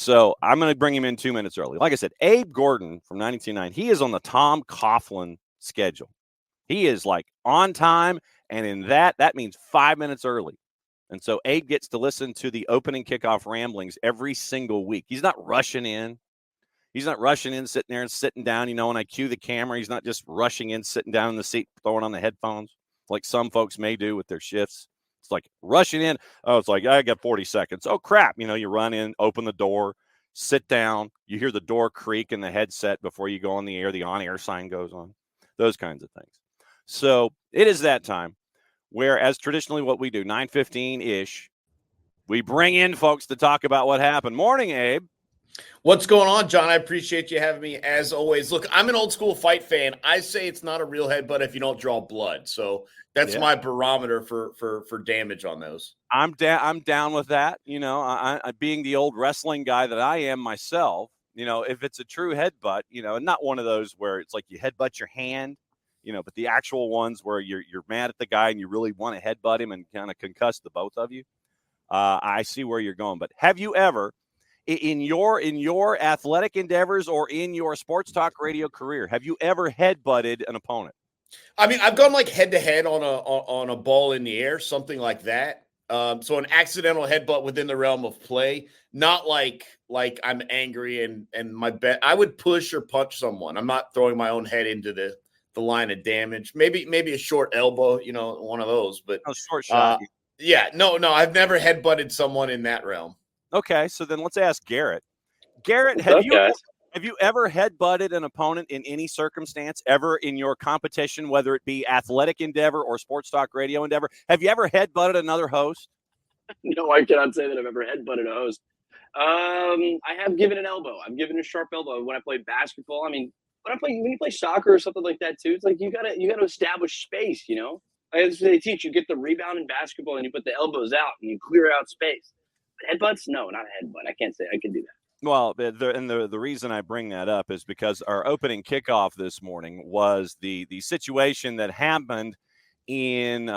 So I'm going to bring him in 2 minutes early. Like I said, Abe Gordon from 92.9, he is on the Tom Coughlin schedule. He is like on time, and in that means 5 minutes early. And so Abe gets to listen to the opening kickoff ramblings every single week. He's not rushing in. He's not rushing in, sitting there and sitting down. When I cue the camera, he's not just rushing in, sitting down in the seat, throwing on the headphones like some folks may do with their shifts. It's like rushing in. Oh, it's like, I got 40 seconds. Oh, crap. You run in, open the door, sit down. You hear the door creak in the headset before you go on the air. The on-air sign goes on. Those kinds of things. So it is that time where, as traditionally what we do, 9:15-ish, we bring in folks to talk about what happened. Morning, Abe. What's going on, John? I appreciate you having me as always. Look, I'm an old school fight fan. I say it's not a real headbutt if you don't draw blood. So that's my barometer for damage on those. I'm down with that. I being the old wrestling guy that I am myself, if it's a true headbutt, and not one of those where it's like you headbutt your hand, but the actual ones where you're mad at the guy and you really want to headbutt him and kind of concuss the both of you. I see where you're going. But have you ever, in your athletic endeavors or in your sports talk radio career, have you ever headbutted an opponent? I mean, I've gone like head to head on a ball in the air, something like that. So an accidental headbutt within the realm of play, not like I'm angry and my bet. I would push or punch someone. I'm not throwing my own head into the line of damage. Maybe a short elbow, one of those. But a short shot. No, I've never headbutted someone in that realm. Okay, so then let's ask Garrett. Garrett, have you ever headbutted an opponent in any circumstance, ever in your competition, whether it be athletic endeavor or sports talk radio endeavor? Have you ever headbutted another host? No, I cannot say that I've ever headbutted a host. I have given an elbow. I've given a sharp elbow when I played basketball. I mean, when you play soccer or something like that too, it's like you gotta establish space. They teach you get the rebound in basketball and you put the elbows out and you clear out space. Headbutts? No, not a headbutt. I can't say I can do that. Well, the reason I bring that up is because our opening kickoff this morning was the situation that happened in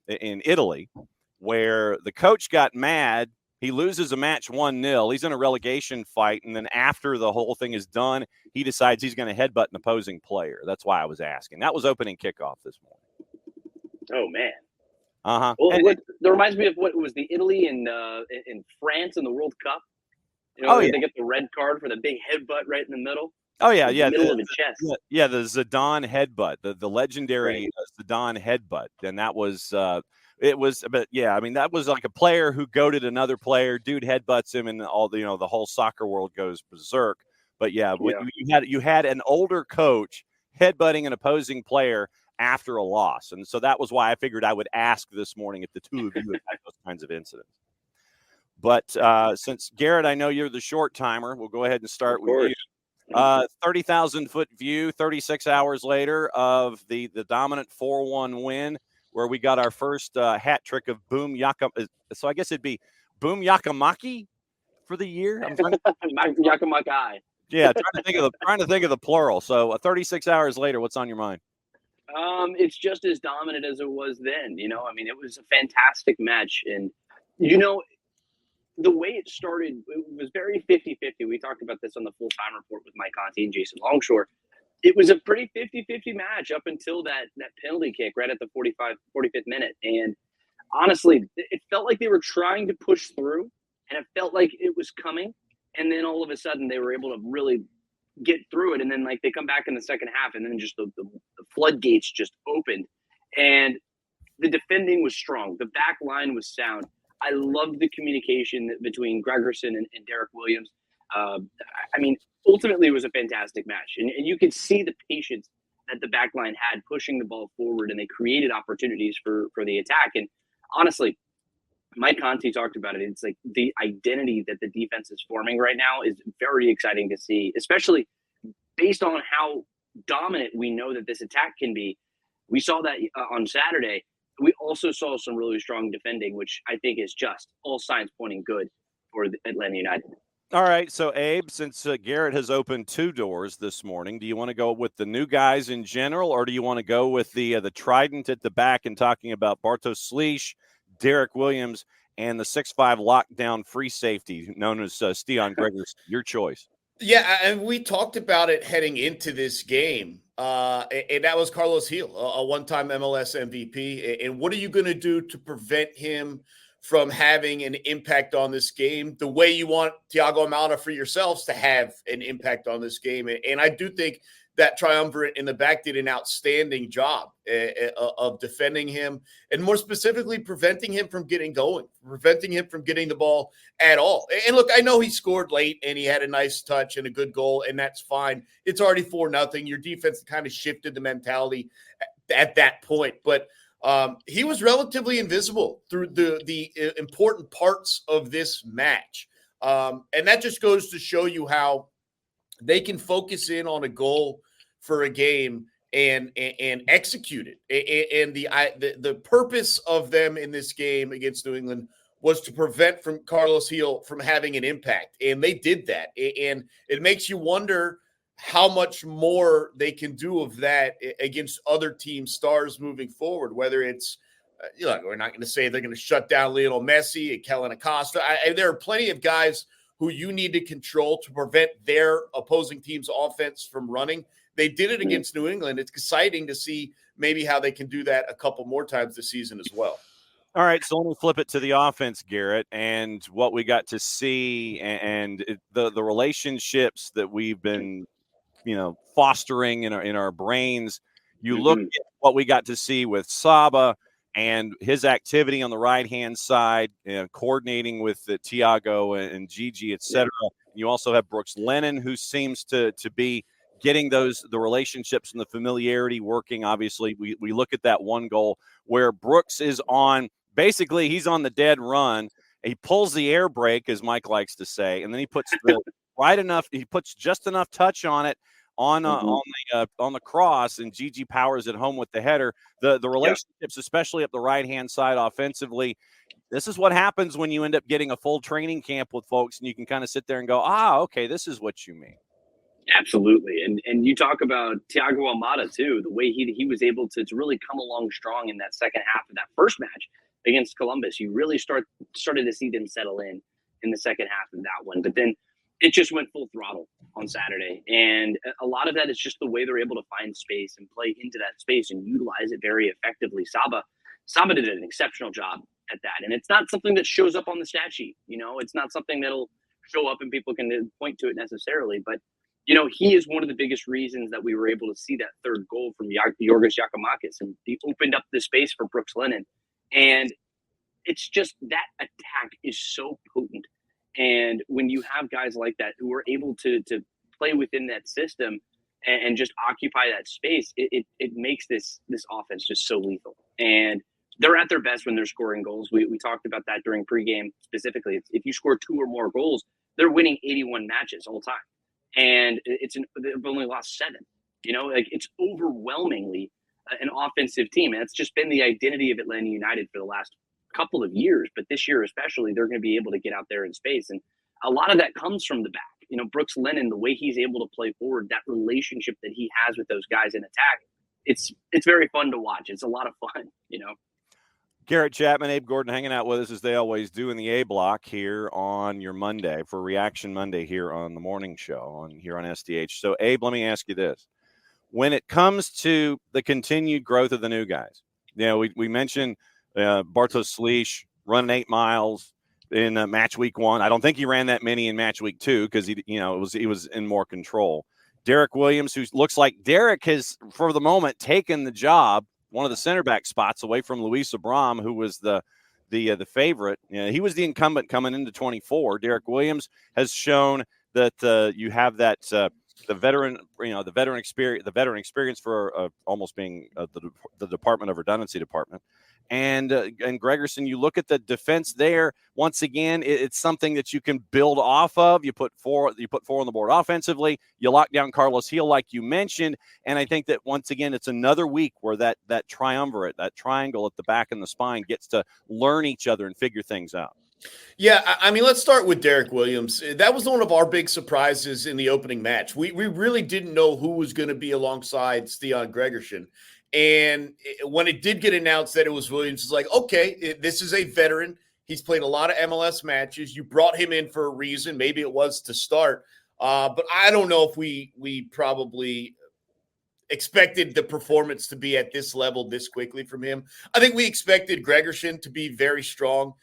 Italy, where the coach got mad. He loses a match 1-0. He's in a relegation fight, and then after the whole thing is done, he decides he's going to headbutt an opposing player. That's why I was asking. That was opening kickoff this morning. Oh man. Uh-huh. Well, that reminds me of what was the Italy and in France in the World Cup. They get the red card for the big headbutt right in the middle. Oh yeah, the middle of the chest. Yeah, the Zidane headbutt, the legendary Zidane headbutt, and that was it was. But yeah, I mean that was like a player who goated another player. Dude headbutts him, and all the whole soccer world goes berserk. But yeah, you had an older coach headbutting an opposing player after a loss. And so that was why I figured I would ask this morning if the two of you had those kinds of incidents. But since, Garrett, I know you're the short timer, we'll go ahead and start with you. 30,000-foot view 36 hours later of the dominant 4-1 win, where we got our first hat trick of Boom Yaka. So I guess it'd be Boom Yakamaki for the year. Yakamaki. Yeah, trying to think of the plural. So 36 hours later, what's on your mind? It's just as dominant as it was then. I mean, it was a fantastic match. And, the way it started, it was very 50-50. We talked about this on the full-time report with Mike Conti and Jason Longshore. It was a pretty 50-50 match up until that penalty kick right at the 45th minute. And honestly, it felt like they were trying to push through, and it felt like it was coming. And then all of a sudden they were able to really get through it. And then they come back in the second half, and then just the floodgates just opened, and the defending was strong. The back line was sound. I loved the communication between Gregerson and Derek Williams. I mean, ultimately it was a fantastic match, and you could see the patience that the back line had pushing the ball forward, and they created opportunities for the attack. And honestly, Mike Conti talked about it. It's like the identity that the defense is forming right now is very exciting to see, especially based on how dominant we know that this attack can be. We saw that on Saturday. We also saw some really strong defending, which I think is just all signs pointing good for Atlanta United. All right. So, Abe, since Garrett has opened two doors this morning, do you want to go with the new guys in general, or do you want to go with the trident at the back and talking about Bartosz Slisz, Derek Williams, and the 6'5" lockdown free safety known as Steon Gregorson. Your choice. Yeah, and we talked about it heading into this game, and that was Carlos Heel, a one-time MLS MVP. And what are you going to do to prevent him from having an impact on this game the way you want Thiago Almada for yourselves to have an impact on this game? And I do think that triumvirate in the back did an outstanding job of defending him and more specifically preventing him from getting going, preventing him from getting the ball at all. And look, I know he scored late and he had a nice touch and a good goal, and that's fine. It's already 4-0. Your defense kind of shifted the mentality at that point. But he was relatively invisible through the important parts of this match. And that just goes to show you how they can focus in on a goal for a game and execute it. And the purpose of them in this game against New England was to prevent from Carlos Heel from having an impact. And they did that. And it makes you wonder how much more they can do of that against other team stars moving forward, whether it's, we're not going to say they're going to shut down Lionel Messi and Kellen Acosta. There are plenty of guys who you need to control to prevent their opposing team's offense from running. They did it against New England. It's exciting to see maybe how they can do that a couple more times this season as well. All right, so let me flip it to the offense, Garrett, and what we got to see and the relationships that we've been, fostering in our brains. You look at what we got to see with Saba and his activity on the right-hand side, coordinating with Thiago and Gigi, et cetera. You also have Brooks Lennon, who seems to be getting the relationships and the familiarity working. Obviously, we look at that one goal where Brooks is on, basically he's on the dead run. He pulls the air brake, as Mike likes to say, and then he puts he puts just enough touch on it on the cross, and Gigi powers it home with the header. The relationships, especially up the right-hand side offensively, this is what happens when you end up getting a full training camp with folks, and you can kind of sit there and go, okay, this is what you mean. Absolutely. And you talk about Thiago Almada, too, the way he was able to really come along strong in that second half of that first match against Columbus. You really started to see them settle in the second half of that one. But then it just went full throttle on Saturday. And a lot of that is just the way they're able to find space and play into that space and utilize it very effectively. Saba did an exceptional job at that. And it's not something that shows up on the stat sheet. It's not something that'll show up and people can point to it necessarily. But, he is one of the biggest reasons that we were able to see that third goal from Yorgos Giakoumakis. And he opened up the space for Brooks Lennon. And it's just that attack is so potent. And when you have guys like that who are able to play within that system and just occupy that space, it makes this offense just so lethal. And they're at their best when they're scoring goals. We talked about that during pregame specifically. If you score 2 or more goals, they're winning 81 matches all time. And they've only lost 7. It's overwhelmingly an offensive team. And that's just been the identity of Atlanta United for the last couple of years. But this year especially, they're going to be able to get out there in space. And a lot of that comes from the back. Brooks Lennon, the way he's able to play forward, that relationship that he has with those guys in attack, it's very fun to watch. It's a lot of fun, Garrett, Chapman, Abe Gordon hanging out with us as they always do in the A block here on your Monday for Reaction Monday here on the morning show here on SDH. So, Abe, let me ask you this. When it comes to the continued growth of the new guys, we mentioned Bartosz Slisz running 8 miles in match week 1. I don't think he ran that many in match week 2 because he was in more control. Derek Williams, who looks like Derek has, for the moment, taken the job, one of the center back spots away from Luis Abram, who was the favorite. He was the incumbent coming into 24. Derek Williams has shown that you have that the veteran experience for almost being the Department of Redundancy department. And Gregorson, you look at the defense there. Once again, it's something that you can build off of. You put 4 on the board offensively. You lock down Carlos Heel, like you mentioned. And I think that once again, it's another week where that triumvirate, that triangle at the back and the spine, gets to learn each other and figure things out. Yeah, I mean, let's start with Derek Williams. That was one of our big surprises in the opening match. We really didn't know who was going to be alongside Steon Gregorson. And when it did get announced that it was Williams, it's like, okay, this is a veteran. He's played a lot of MLS matches. You brought him in for a reason. Maybe it was to start. But I don't know if we probably expected the performance to be at this level this quickly from him. I think we expected Gregerson to be very strong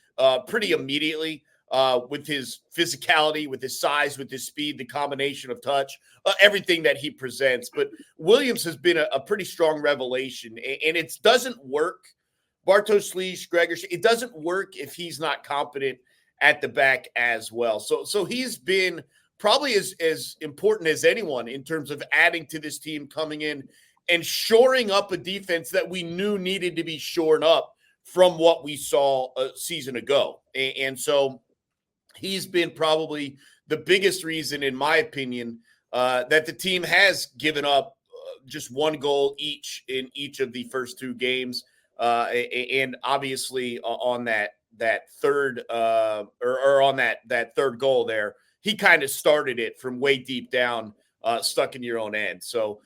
pretty immediately with his physicality, with his size, with his speed, the combination of touch, everything that he presents. But Williams has been a pretty strong revelation, and it doesn't work. Bartosz Slisz, Gregerson, it doesn't work if he's not competent at the back as well. So he's been probably as important as anyone in terms of adding to this team, coming in and shoring up a defense that we knew needed to be shored up from what we saw a season ago. And so he's been probably the biggest reason, in my opinion, that the team has given up just one goal each in each of the first two games. And obviously on that third or on that third goal there, he kind of started it from way deep down, stuck in your own end. So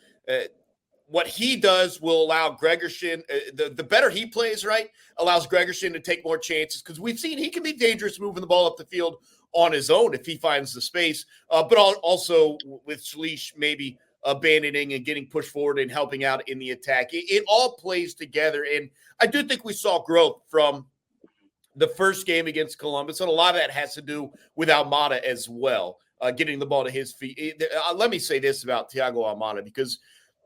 what he does will allow Gregerson, the better he plays, right, allows Gregerson to take more chances, because we've seen he can be dangerous moving the ball up the field on his own if he finds the space, but also with Slisz maybe abandoning and getting pushed forward and helping out in the attack. It all plays together, and I do think we saw growth from the first game against Columbus, and a lot of that has to do with Almada as well, getting the ball to his feet. Let me say this about Thiago Almada, because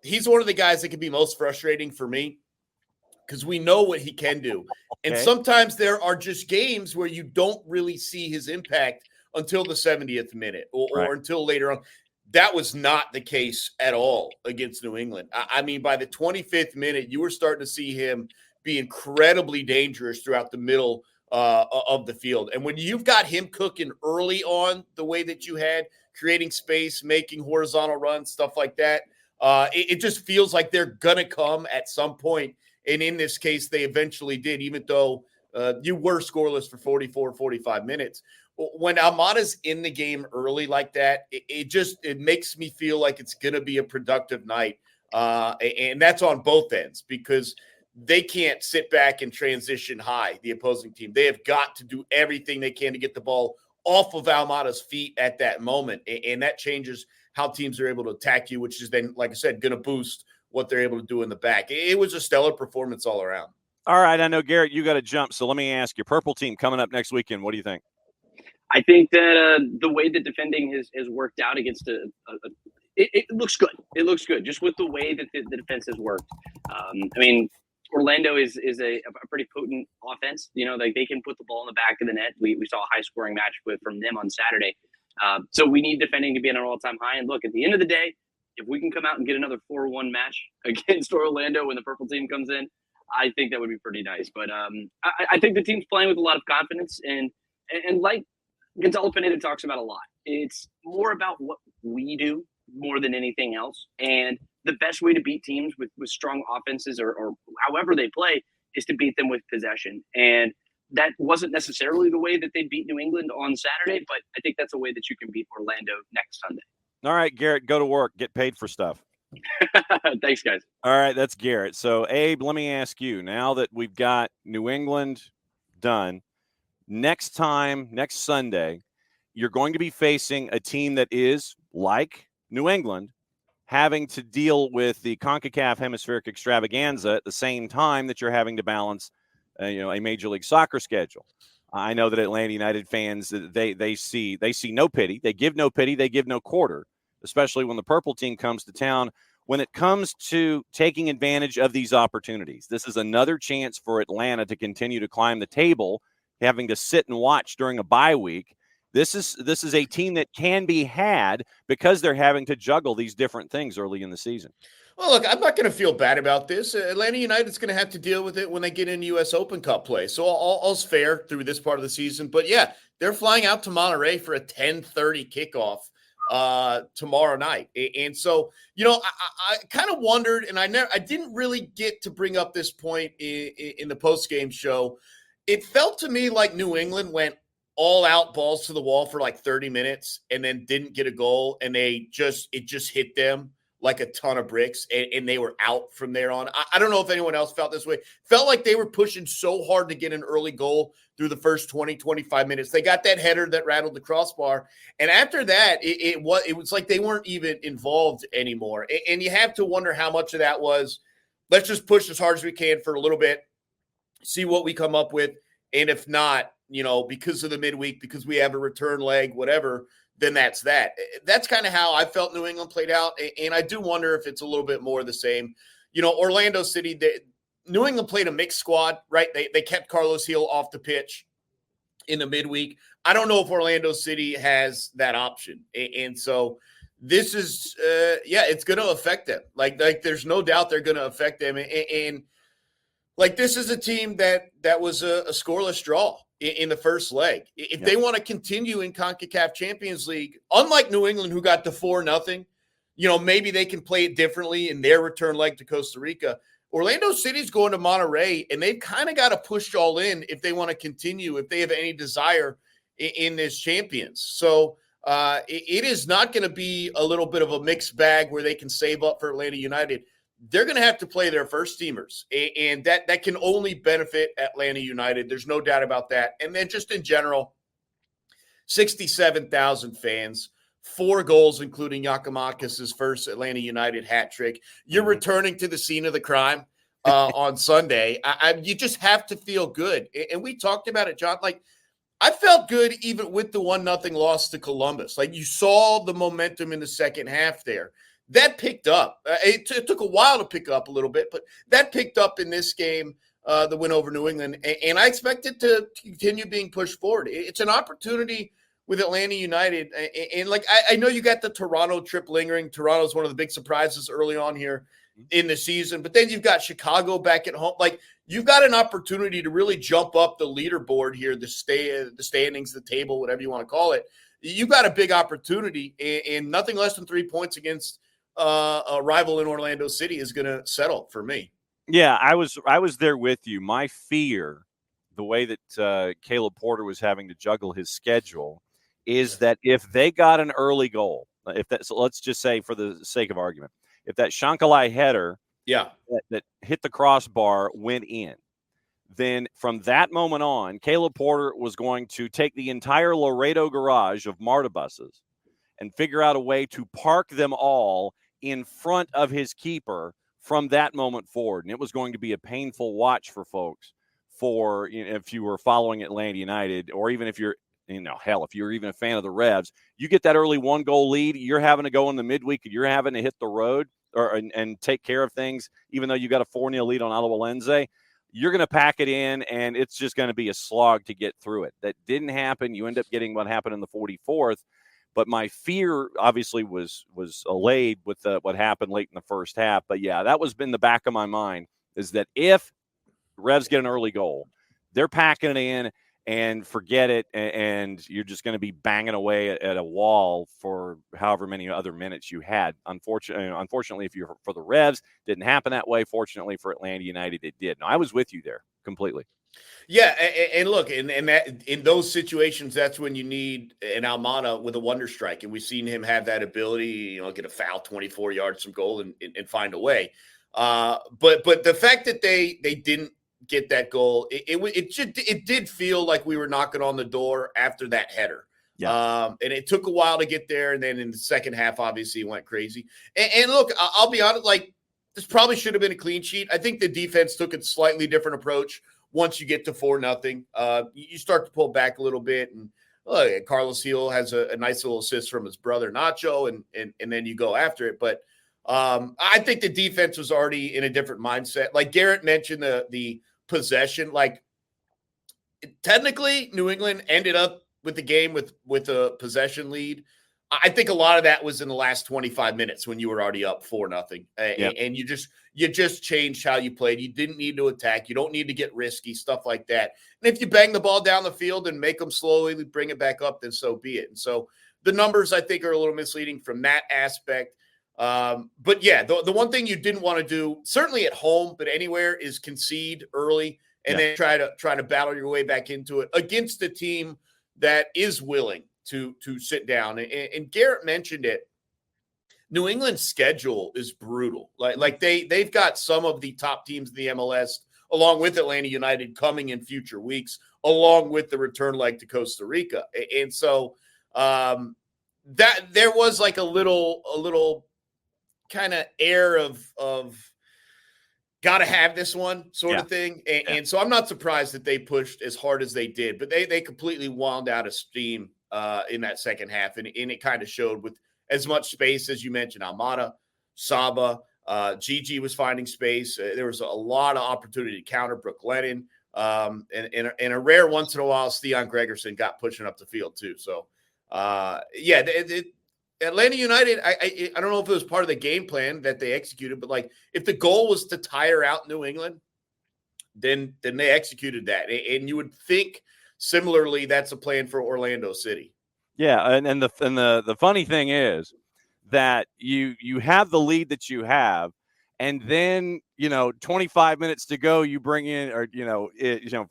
he's one of the guys that can be most frustrating for me, because we know what he can do. Okay. And sometimes there are just games where you don't really see his impact until the 70th minute or until later on. That was not the case at all against New England. I mean, by the 25th minute, you were starting to see him be incredibly dangerous throughout the middle of the field. And when you've got him cooking early on the way that you had, creating space, making horizontal runs, stuff like that, it just feels like they're going to come at some point. And in this case, they eventually did, even though you were scoreless for 44, 45 minutes. When Almada's in the game early like that, it makes me feel like it's going to be a productive night. And that's on both ends, because they can't sit back and transition high, the opposing team. They have got to do everything they can to get the ball off of Almada's feet at that moment. And that changes how teams are able to attack you, which is then, like I said, going to boost what they're able to do in the back. It was a stellar performance all around. All right. I know, Garrett, you got to jump. So let me ask you, Purple Team coming up next weekend. What do you think? I think that the way that defending has worked out against it looks good. It looks good just with the way that the defense has worked. I mean, Orlando is a pretty potent offense. You know, like they can put the ball in the back of the net. We saw a high scoring match from them on Saturday. So we need defending to be at an all-time high. And look, at the end of the day, if we can come out and get another 4-1 match against Orlando when the Purple Team comes in, I think that would be pretty nice. But I think the team's playing with a lot of confidence, and like Gonzalo Pineda talks about a lot, it's more about what we do more than anything else. And the best way to beat teams with strong offenses or however they play is to beat them with possession. And that wasn't necessarily the way that they beat New England on Saturday, but I think that's a way that you can beat Orlando next Sunday. All right, Garrett, go to work. Get paid for stuff. Thanks, guys. All right, that's Garrett. So, Abe, let me ask you, now that we've got New England done, next Sunday, you're going to be facing a team that is, like New England, having to deal with the CONCACAF hemispheric extravaganza at the same time that you're having to balance, a Major League Soccer schedule. I know that Atlanta United fans, they see no pity. They give no pity. They give no quarter, especially when the Purple Team comes to town. When it comes to taking advantage of these opportunities, this is another chance for Atlanta to continue to climb the table, having to sit and watch during a bye week. This is a team that can be had because they're having to juggle these different things early in the season. Well, look, I'm not going to feel bad about this. Atlanta United's going to have to deal with it when they get into U.S. Open Cup play. So all's fair through this part of the season. But, yeah, they're flying out to Monterey for a 10:30 kickoff tomorrow night. And so, I kind of wondered, and I didn't really get to bring up this point in the postgame show. It felt to me like New England went all out, balls to the wall for like 30 minutes and then didn't get a goal, and it just hit them like a ton of bricks, and they were out from there on. I don't know if anyone else felt this way. Felt like they were pushing so hard to get an early goal through the first 20, 25 minutes. They got that header that rattled the crossbar. And after that, it was like they weren't even involved anymore. And you have to wonder how much of that was, let's just push as hard as we can for a little bit, see what we come up with. And if not, because of the midweek, because we have a return leg, whatever, then that's that. That's kind of how I felt New England played out. And I do wonder if it's a little bit more of the same. Orlando City, New England played a mixed squad, right? They kept Carlos Hill off the pitch in the midweek. I don't know if Orlando City has that option. And so this is, it's going to affect them. Like there's no doubt they're going to affect them. And this is a team that was a scoreless draw in the first leg. If they want to continue in CONCACAF Champions League, unlike New England, who got to 4-0, maybe they can play it differently in their return leg to Costa Rica. Orlando City's going to Monterrey, and they've kind of got to push all in if they want to continue, if they have any desire in this Champions. So it is not going to be a little bit of a mixed bag where they can save up for Atlanta United. They're going to have to play their first teamers, and that can only benefit Atlanta United. There's no doubt about that. And then just in general, 67,000 fans, 4 goals, including Yakimakis' first Atlanta United hat trick. You're returning to the scene of the crime on Sunday. You just have to feel good. And we talked about it, John. I felt good even with the 1-0 loss to Columbus. You saw the momentum in the second half there. That picked up. It took a while to pick up a little bit, but that picked up in this game, the win over New England. And I expect it to continue being pushed forward. It's an opportunity with Atlanta United. And I know you got the Toronto trip lingering. Toronto's one of the big surprises early on here in the season. But then you've got Chicago back at home. You've got an opportunity to really jump up the leaderboard here, the standings, the table, whatever you want to call it. You've got a big opportunity, and nothing less than 3 points against a rival in Orlando City is going to settle for me. Yeah, I was there with you. My fear, the way that Caleb Porter was having to juggle his schedule, is that if they got an early goal, so let's just say for the sake of argument, if that Shankalai header that hit the crossbar went in, then from that moment on, Caleb Porter was going to take the entire Laredo garage of MARTA buses and figure out a way to park them all in front of his keeper from that moment forward. And it was going to be a painful watch for folks if you were following Atlanta United, or even if you're, if you're even a fan of the Revs, you get that early 1-goal lead, you're having to go in the midweek and you're having to hit the road and take care of things, even though you got a 4-0 lead on Alajuelense. You're going to pack it in, and it's just going to be a slog to get through it. That didn't happen. You end up getting what happened in the 44th. But my fear obviously was allayed with what happened late in the first half. But, yeah, that was in the back of my mind, is that if Revs get an early goal, they're packing it in and forget it, and you're just going to be banging away at a wall for however many other minutes you had. Unfortunately, for the Revs, didn't happen that way. Fortunately for Atlanta United, it did. No, I was with you there completely. Yeah, and look, and that in those situations, that's when you need an Almada with a wonder strike, and we've seen him have that ability, get a foul 24 yards from goal and find a way. But the fact that they didn't get that goal, it did feel like we were knocking on the door after that header. Yeah. And it took a while to get there, and then in the second half, obviously, it went crazy. And look, I'll be honest, this probably should have been a clean sheet. I think the defense took a slightly different approach. Once you get to 4-0, you start to pull back a little bit. And Carlos Hill has a nice little assist from his brother Nacho, and then you go after it. But I think the defense was already in a different mindset. Like Garrett mentioned, the possession. Technically, New England ended up with the game with a possession lead. I think a lot of that was in the last 25 minutes when you were already up 4-0, and you just changed how you played. You didn't need to attack. You don't need to get risky, stuff like that. And if you bang the ball down the field and make them slowly bring it back up, then so be it. And so the numbers, I think, are a little misleading from that aspect. But yeah, the one thing you didn't want to do, certainly at home, but anywhere, is concede early and then try to battle your way back into it against a team that is willing to sit down. And Garrett mentioned it. New England's schedule is brutal. Like they've got some of the top teams in the MLS, along with Atlanta United, coming in future weeks, along with the return leg to Costa Rica. And so that there was like a little kind of air of got to have this one sort of thing. And so I'm not surprised that they pushed as hard as they did, but they completely wound out of steam in that second half. And it kind of showed with as much space as you mentioned. Almada, Saba, Gigi was finding space. There was a lot of opportunity to counter Brooke Lennon. And a rare once in a while, Stian Gregerson got pushing up the field too. So, Atlanta United, I don't know if it was part of the game plan that they executed, but like if the goal was to tire out New England, then they executed that. And you would think similarly that's a plan for Orlando City. Yeah, and the funny thing is that you have the lead that you have, and then 25 minutes to go, you bring in, or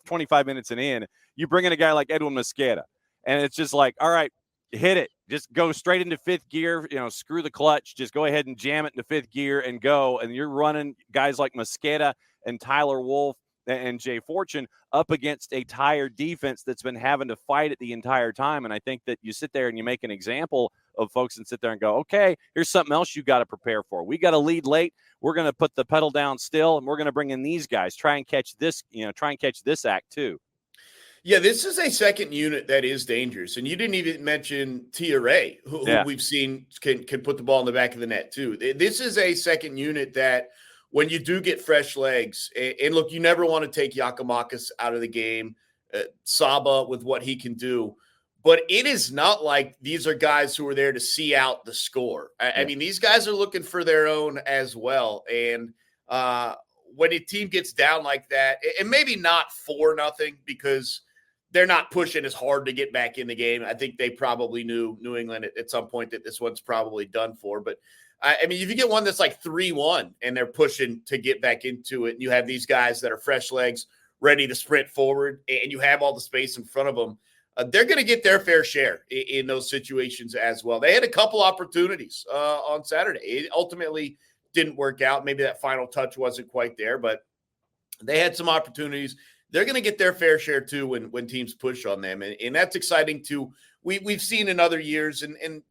25 minutes in, you bring in a guy like Edwin Mosqueda, and it's just like, all right, hit it, just go straight into fifth gear, screw the clutch, just go ahead and jam it into fifth gear and go, and you're running guys like Mosqueda and Tyler Wolf and Jay Fortune up against a tired defense that's been having to fight it the entire time. And I think that you sit there and you make an example of folks and sit there and go, okay, here's something else you got to prepare for. We got to lead late. We're going to put the pedal down still, and we're going to bring in these guys, try and catch this act too. Yeah, this is a second unit that is dangerous. And you didn't even mention Tia Ray, who we've seen can put the ball in the back of the net too. This is a second unit that when you do get fresh legs, and look, you never want to take Giakoumakis out of the game, Saba with what he can do, but it is not like these are guys who are there to see out the score. I mean, these guys are looking for their own as well. And when a team gets down like that, and maybe not 4-0 because they're not pushing as hard to get back in the game. I think they probably knew New England at some point that this one's probably done for, but I mean, if you get one that's like 3-1 and they're pushing to get back into it, and you have these guys that are fresh legs ready to sprint forward, and you have all the space in front of them, they're going to get their fair share in those situations as well. They had a couple opportunities on Saturday. It ultimately didn't work out. Maybe that final touch wasn't quite there, but they had some opportunities. They're going to get their fair share too when teams push on them, and that's exciting too. We've seen in other years, and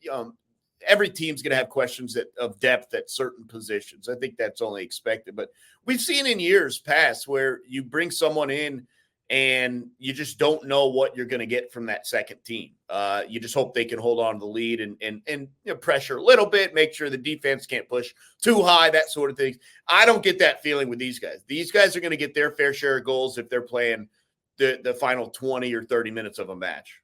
every team's going to have questions of depth at certain positions. I think that's only expected. But we've seen in years past where you bring someone in and you just don't know what you're going to get from that second team. You just hope they can hold on to the lead and pressure a little bit, make sure the defense can't push too high, that sort of thing. I don't get that feeling with these guys. These guys are going to get their fair share of goals if they're playing the final 20 or 30 minutes of a match.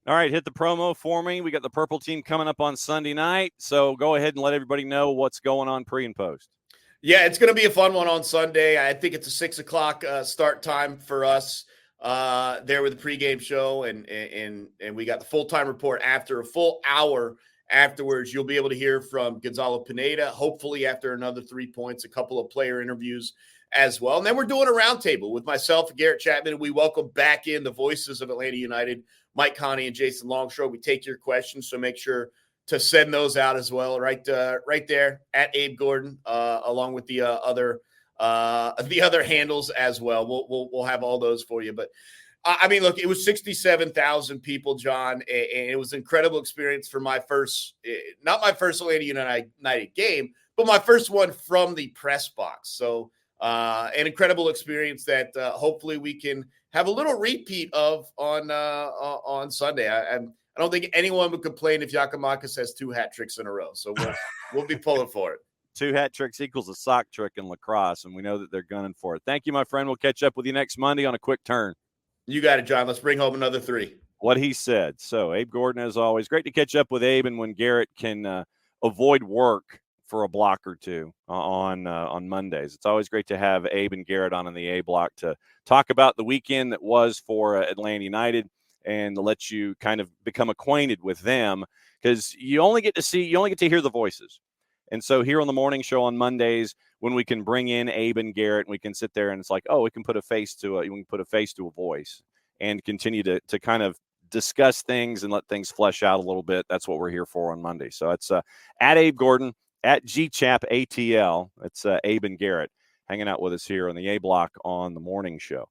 All right, hit the promo for me. We got the Purple Team coming up on Sunday night, so go ahead and let everybody know what's going on pre and post. Yeah, it's going to be a fun one on Sunday. I think it's a 6 o'clock start time for us there with the pregame show, and we got the full-time report after a full hour afterwards. You'll be able to hear from Gonzalo Pineda, hopefully after another 3 points, a couple of player interviews as well. And then we're doing a roundtable with myself and Garrett Chapman, and we welcome back in the voices of Atlanta United, Mike Connie and Jason Longshore. We take your questions, so make sure to send those out as well, right there at Abe Gordon, along with the other handles as well. We'll have all those for you. But I mean, look, it was 67,000 people, John, and it was an incredible experience for my first, not my first Atlanta United game, but my first one from the press box. So an incredible experience that hopefully we can have a little repeat of on Sunday. I don't think anyone would complain if Giakoumakis has 2 hat tricks in a row. So we'll be pulling for it. 2 hat tricks equals a sock trick in lacrosse, and we know that they're gunning for it. Thank you, my friend. We'll catch up with you next Monday on a quick turn. You got it, John. Let's bring home another 3. What he said. So, Abe Gordon, as always, great to catch up with Abe, and when Garrett can avoid work for a block or two on Mondays. It's always great to have Abe and Garrett on in the A block to talk about the weekend that was for Atlanta United and to let you kind of become acquainted with them, because you only get to hear the voices. And so here on the morning show on Mondays, when we can bring in Abe and Garrett, and we can sit there and it's like, oh, we can put a face to a voice and continue to kind of discuss things and let things flesh out a little bit. That's what we're here for on Monday. So it's at Abe Gordon at GChapATL. It's Abe and Garrett hanging out with us here on the A Block on the morning show.